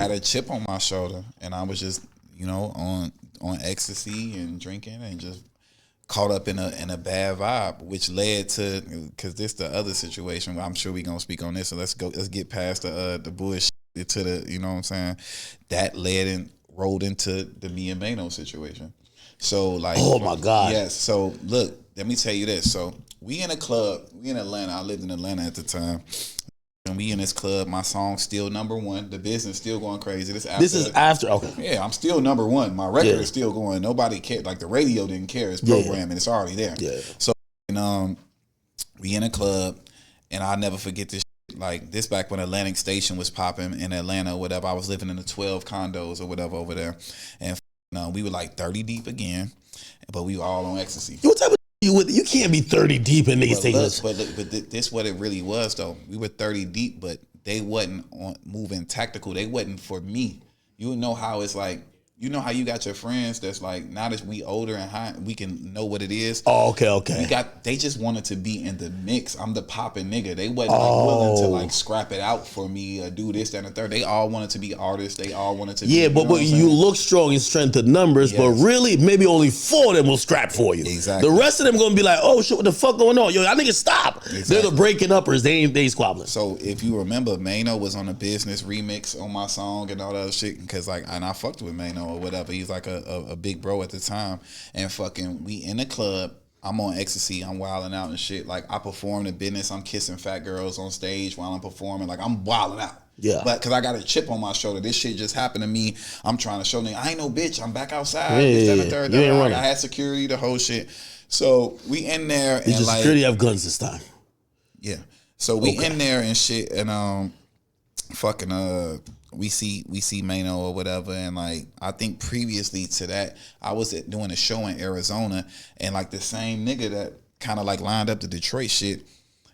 had a chip on my shoulder, and I was just, on ecstasy and drinking and just caught up in a bad vibe, which led to, because this the other situation. I'm sure we gonna speak on this. So let's get past the bullshit to the, you know what I'm saying. That led and rolled into the me and Maino situation. So like, oh my God, yes. So look, let me tell you this. So we in a club. We in Atlanta. I lived in Atlanta at the time. And we in this club, my song's still #1. The business still going crazy. This is after. Okay. Yeah, I'm still #1. My record is still going. Nobody cared. Like the radio didn't care. It's programming. It's already there. Yeah. So, we in a club, and I'll never forget this. Like this back when Atlantic Station was popping in Atlanta, or whatever. I was living in the 12 condos or whatever over there, and we were like 30 deep again, but we were all on ecstasy. What type of you can't be 30 deep and niggas taking this. But this what it really was though. We were 30 deep, but they wasn't on moving tactical. They wasn't for me. You know how it's like. You know how you got your friends that's like, now that we older and high, we can know what it is. Oh, okay. They just wanted to be in the mix. I'm the poppin' nigga. They wasn't like willing to like scrap it out for me or do this, that, and the third. They all wanted to be artists. They all wanted to be, but you look strong in strength of numbers, but really maybe only 4 of them will scrap for you. Exactly. The rest of them gonna be like, oh shit, what the fuck going on? Yo, y'all niggas stop. Exactly. They're the breaking uppers. They ain't squabbling. So if you remember, Maino was on a business remix on my song and all that other shit, because like, and I fucked with Maino or whatever. He's like a big bro at the time, and fucking we in the club. I'm on ecstasy. I'm wilding out and shit. Like I perform the business. I'm kissing fat girls on stage while I'm performing. Like I'm wilding out. Yeah. But because I got a chip on my shoulder. This shit just happened to me. I'm trying to show nigga, I ain't no bitch. I'm back outside. Yeah, this, that, and the third. You ain't running. I had security, the whole shit. So we in there and Did your like security have guns this time? Yeah. So we in there and shit, and fucking we see Maino or whatever, and like I think previously to that I was doing a show in Arizona, and like the same nigga that kind of like lined up the Detroit shit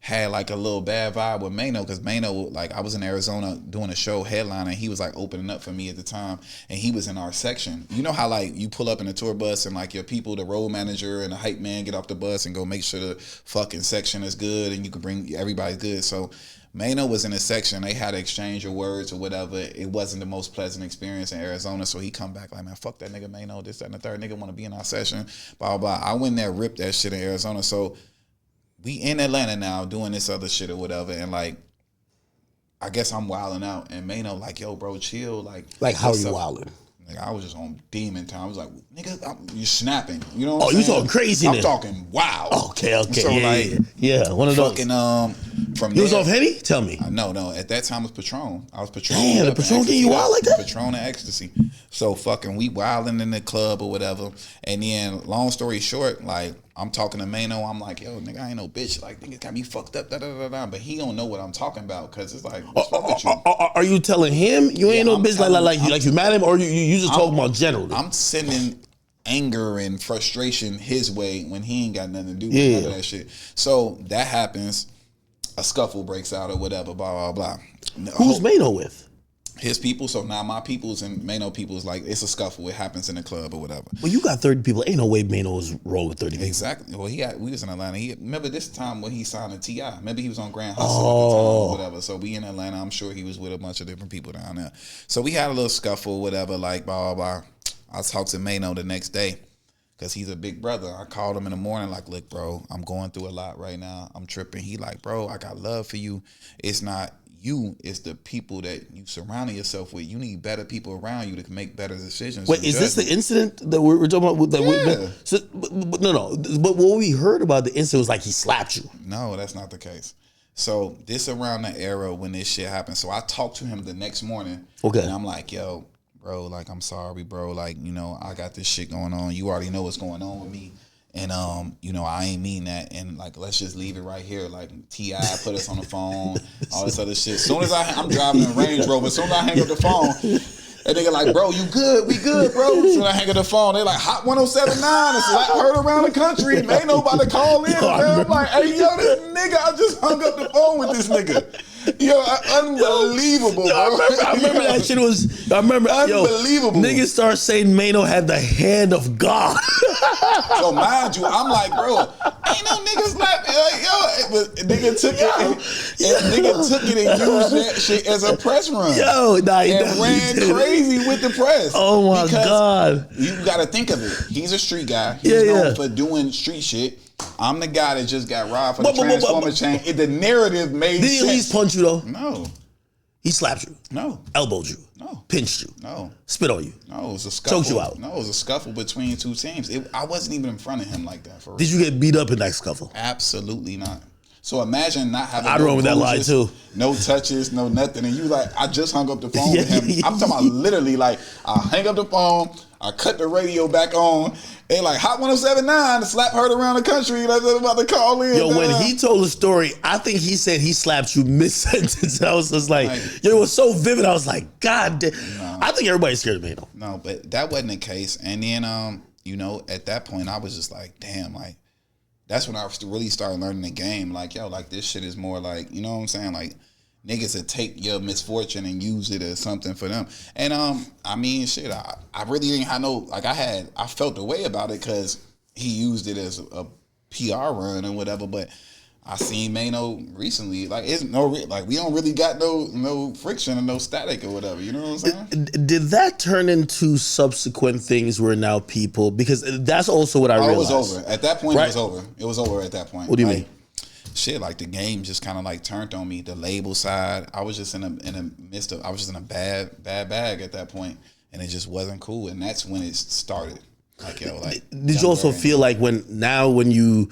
had like a little bad vibe with Maino, because Maino, like I was in Arizona doing a show headlining, he was like opening up for me at the time, and he was in our section. You know how like you pull up in a tour bus and like your people, the road manager and the hype man get off the bus and go make sure the fucking section is good and you can bring everybody good. So Maino was in a section. They had to exchange of words or whatever. It wasn't the most pleasant experience in Arizona. So he come back like, man, fuck that nigga Maino, this, that, and the third. Nigga want to be in our session, blah, blah, blah. I went there, ripped that shit in Arizona. So we in Atlanta now doing this other shit or whatever. And like, I guess I'm wilding out. And Maino like, yo, bro, chill. Like how you wilding? Like I was just on demon time. I was like, nigga, you snapping. You know what I'm saying? You talking crazy I'm now. talking wow. Okay. So yeah, one of those. Fucking, from you was off Henny? Tell me. No. At that time it was Patron. I was Patron. Damn, the Patron getting you wild like that? Patron and ecstasy. So fucking we wilding in the club or whatever. And then long story short, like I'm talking to Maino. I'm like, yo, nigga, I ain't no bitch. Like, nigga got me fucked up, da. But he don't know what I'm talking about, because it's like, what's wrong with you? Are you telling him you ain't no bitch like you mad at him, or you just talking about generally? I'm sending anger and frustration his way when he ain't got nothing to do with none of that shit. So that happens. A scuffle breaks out or whatever, blah, blah, blah. Who's Maino with? His people. So now my people's and Maino people's like, it's a scuffle. It happens in the club or whatever. Well, you got 30 people. Ain't no way Maino was rolling with 30 people. Exactly. Well, we was in Atlanta. Remember this time when he signed a T.I. Maybe he was on Grand Hustle at the time or whatever. So we in Atlanta. I'm sure he was with a bunch of different people down there. So we had a little scuffle, whatever, like blah, blah, blah. I talked to Maino the next day, because he's a big brother. I called him in the morning like, look, bro, I'm going through a lot right now. I'm tripping. He like, bro, I got love for you. It's not you, it's the people that you surrounding yourself with. You need better people around you to make better decisions. Wait, is this the incident that we're talking about? No. But what we heard about the incident was like he slapped you. No, that's not the case. So this around the era when this shit happened. So I talked to him the next morning. Okay. And I'm like, yo, bro, like, I'm sorry, bro. Like, I got this shit going on. You already know what's going on with me. And, I ain't mean that. And, like, let's just leave it right here. Like, T.I. put us on the phone, all this other shit. As soon as I'm driving a Range Rover, as soon as I hang up the phone, and nigga like, bro, you good? We good, bro. As soon as I hang up the phone, they like, Hot 1079. It's like heard around the country. Ain't nobody call in. I'm like, hey, yo, this nigga, I just hung up the phone with this nigga. Yo, unbelievable, bro. I remember that shit was. Unbelievable. Niggas start saying Maino had the hand of God. So mind you, I'm like, bro, ain't no nigga slap me. Like, yo, but nigga took it and used that shit as a press run. Yo, nah, and ran crazy with the press. Oh my God. You got to think of it. He's a street guy. He's known for doing street shit. I'm the guy that just got robbed for the Transformer chain. The narrative made sense. Did he at least punch you though? No. He slapped you? No. Elbowed you? No. Pinched you? No. Spit on you? No, it was a scuffle. Choked you out? No, it was a scuffle between two teams. I wasn't even in front of him like that. For real. Did you get beat up in that scuffle? Absolutely not. So imagine not having. I remember that lie too. No touches, no nothing, and you like, I just hung up the phone with him. I'm talking about literally like, I hang up the phone, I cut the radio back on. They like Hot 107.9, slap heard around the country. Like they're about to call in. Yo, when he told the story, I think he said he slapped you mid sentence. I was just like, yo, it was so vivid. I was like, God damn. No. I think everybody's scared of Maino. No, but that wasn't the case. And then, you know, at that point, I was just like, damn, like. That's when I really started learning the game. Like, yo, like this shit is more like, you know what I'm saying? Like, niggas that take your misfortune and use it as something for them. And I mean, shit, I really didn't have no, like I felt the way about it because he used it as a PR run and whatever. But I seen Maino recently. Like, it's no, like we don't really got no friction and no static or whatever. You know what I'm saying? Did that turn into subsequent things where now people, because that's also what I realized. It was over at that point. Right? It was over. It was over at that point. What do you mean? Shit, like the game just kind of like turned on me. The label side, I was just in a midst of, I was just in a bad bag at that point, and it just wasn't cool. And that's when it started. Like, yo, like. Did you also feel like when you,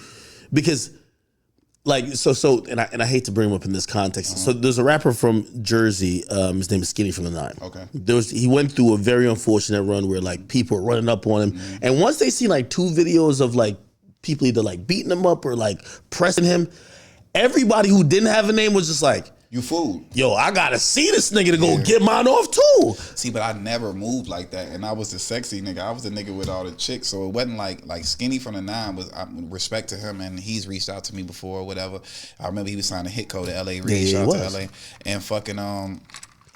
because. Like and I hate to bring him up in this context. So there's a rapper from Jersey. His name is Skinny from the Nine. Okay. He went through a very unfortunate run where like people were running up on him, and once they see like 2 videos of like people either like beating him up or like pressing him, everybody who didn't have a name was just like, you fooled. Yo, I gotta see this nigga to go get mine off too. See, but I never moved like that, and I was the sexy nigga. I was the nigga with all the chicks, so it wasn't like Skinny from the Nine was. Respect to him, and he's reached out to me before or whatever. I remember he was signing hit code to LA Reid, shout out to LA, and fucking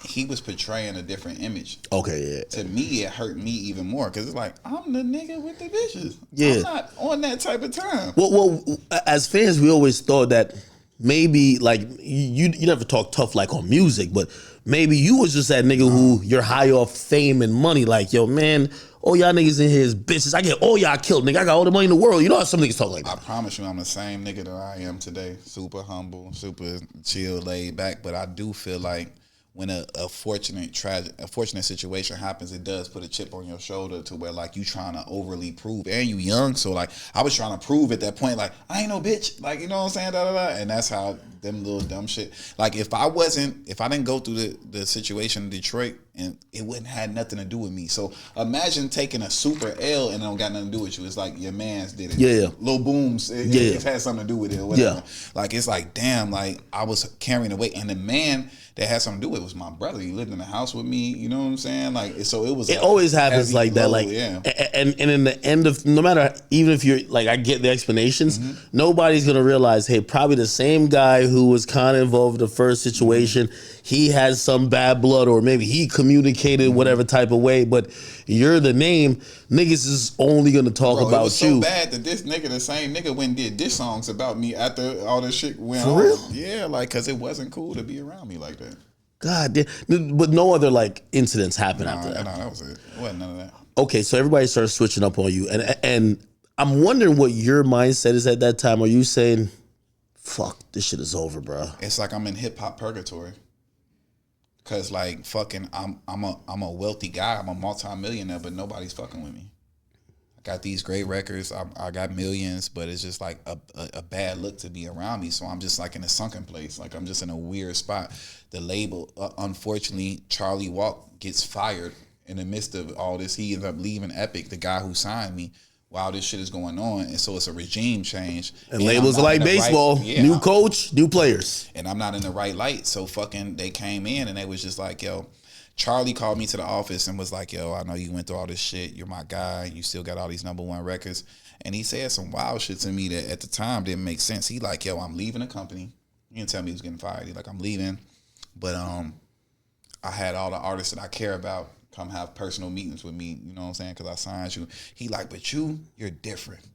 he was portraying a different image. Okay, yeah. To me, it hurt me even more because it's like I'm the nigga with the bitches. Yeah, I'm not on that type of time. Well, as fans, we always thought that. Maybe like you never talk tough like on music, but maybe you was just that nigga who you're high off fame and money. Like, yo, man, all y'all niggas in here is bitches. I get all y'all killed, nigga. I got all the money in the world. You know how some niggas talk like that. I promise you, I'm the same nigga that I am today. Super humble, super chill, laid back. But I do feel like when a fortunate situation happens, it does put a chip on your shoulder to where like you trying to overly prove, and you young, so like I was trying to prove at that point, like I ain't no bitch, like you know what I'm saying, and that's how them little dumb shit. Like if I didn't go through the situation in Detroit, and it wouldn't have nothing to do with me. So imagine taking a super L and it don't got nothing to do with you. It's like your man's did it. Yeah. Lil Booms, it had something to do with it or whatever. Yeah. Like it's like damn, like I was carrying the weight, and the man that had something to do with it was my brother. He lived in the house with me. You know what I'm saying? Like so, it was. It always happens like that. Low, like, yeah. and in the end of no matter, even if you're like, I get the explanations. Nobody's gonna realize, hey, probably the same guy who was kind of involved in the first situation. He has some bad blood, or maybe he communicated whatever type of way. But you're the name. Niggas is only gonna talk about you. It was so bad that this nigga, the same nigga, went and did diss songs about me after all this shit went on. For real? Yeah, like because it wasn't cool to be around me like that. God damn. But no other like incidents happened after that. No, that was it. It wasn't none of that. Okay, so everybody started switching up on you, and I'm wondering what your mindset is at that time. Are you saying, "Fuck, this shit is over, bro"? It's like I'm in hip hop purgatory. Cause like fucking, I'm a wealthy guy. I'm a multi-millionaire, but nobody's fucking with me. I got these great records. I got millions, but it's just like a bad look to be around me. So I'm just like in a sunken place. Like I'm just in a weird spot. The label, unfortunately, Charlie Walk gets fired in the midst of all this. He ends up leaving Epic, the guy who signed me, while this shit is going on. And so it's a regime change. And labels are like baseball. New coach, new players. And I'm not in the right light. So fucking they came in and they was just like, yo, Charlie called me to the office and was like, yo, I know you went through all this shit. You're my guy. You still got all these #1 records. And he said some wild shit to me that at the time didn't make sense. He like, yo, I'm leaving the company. He didn't tell me he was getting fired. He like, I'm leaving. But I had all the artists that I care about come have personal meetings with me, you know what I'm saying? Because I signed you. He like, but you're different.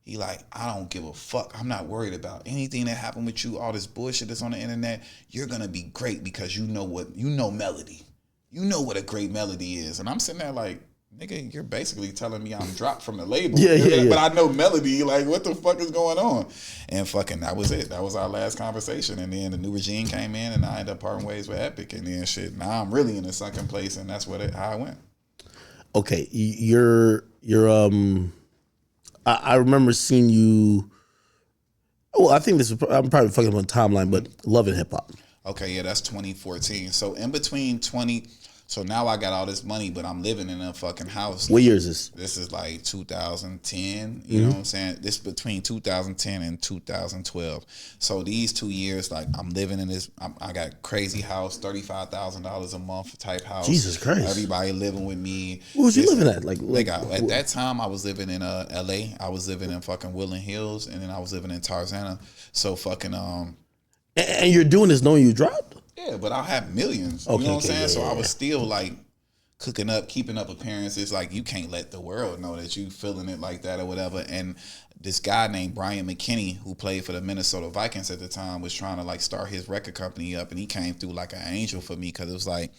He like, I don't give a fuck. I'm not worried about anything that happened with you, all this bullshit that's on the internet. You're going to be great because you know melody. You know what a great melody is. And I'm sitting there like, nigga, you're basically telling me I'm dropped from the label. Yeah. But I know melody. Like, what the fuck is going on? And fucking, that was it. That was our last conversation. And then the new regime came in and I ended up parting ways with Epic. And then shit, now I'm really in the second place. And that's how I went. Okay. I remember seeing you. Well, I think I'm probably fucking on timeline, but Love and Hip Hop. Okay, yeah, that's 2014. So in between so now I got all this money, but I'm living in a fucking house. What year is this? This is like 2010. You know what I'm saying? This is between 2010 and 2012. So these 2 years, like I'm living in this. I got crazy house, $35,000 a month type house. Jesus Christ! Everybody living with me. What was you living at? At that time, I was living in LA. I was living in fucking Woodland Hills, and then I was living in Tarzana. So fucking And you're doing this knowing you dropped? Yeah, but I have millions. You know what I'm saying? So I was still like cooking up, keeping up appearances. Like you can't let the world know that you feeling it like that or whatever. And this guy named Brian McKinney, who played for the Minnesota Vikings at the time, was trying to like start his record company up, and he came through like an angel for me because it was like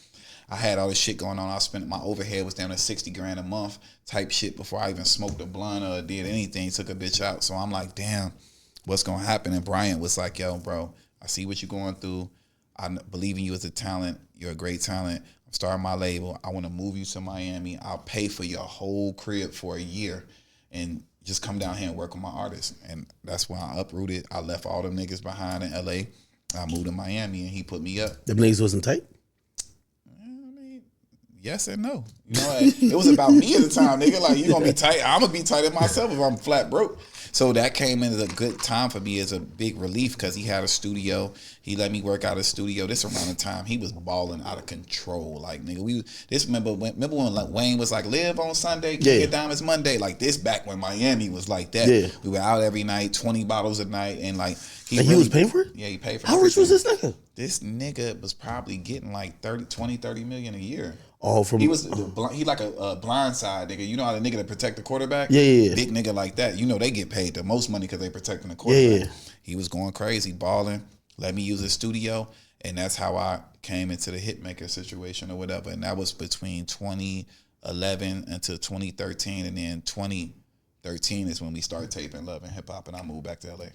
I had all this shit going on. I spent my overhead was down to $60,000 a month type shit before I even smoked a blunt or did anything. Took a bitch out. So I'm like, damn, what's gonna happen? And Brian was like, yo, bro, I see what you're going through. I believe in you as a talent. You're a great talent. I'm starting my label. I want to move you to Miami. I'll pay for your whole crib for a year and just come down here and work with my artists. And that's when I uprooted. I left all them niggas behind in LA. I moved to Miami and he put me up. Them niggas wasn't tight? I mean, yes and no. You know, it was about me at the time, nigga. Like, you gonna be tight. I'm gonna be tight at myself if I'm flat broke. So that came in as a good time for me as a big relief because he had a studio. He let me work out of studio. This around the time he was balling out of control. Like, nigga, remember when like Wayne was like, live on Sunday, get diamonds Monday. Like this back when Miami was like that. Yeah. We were out every night, 20 bottles a night, and like he was paying for it? Yeah, he paid for it. How rich was this nigga? This nigga was probably getting like 30 million a year. Oh, he like a blind side nigga. You know how the nigga that protect the quarterback? Yeah. Big nigga like that. You know they get paid the most money because they protecting the quarterback. Yeah. He was going crazy, balling. Let me use his studio, and that's how I came into the hitmaker situation or whatever. And that was between 2011 until 2013, and then 2013 is when we started taping Love and Hip Hop, and I moved back to LA.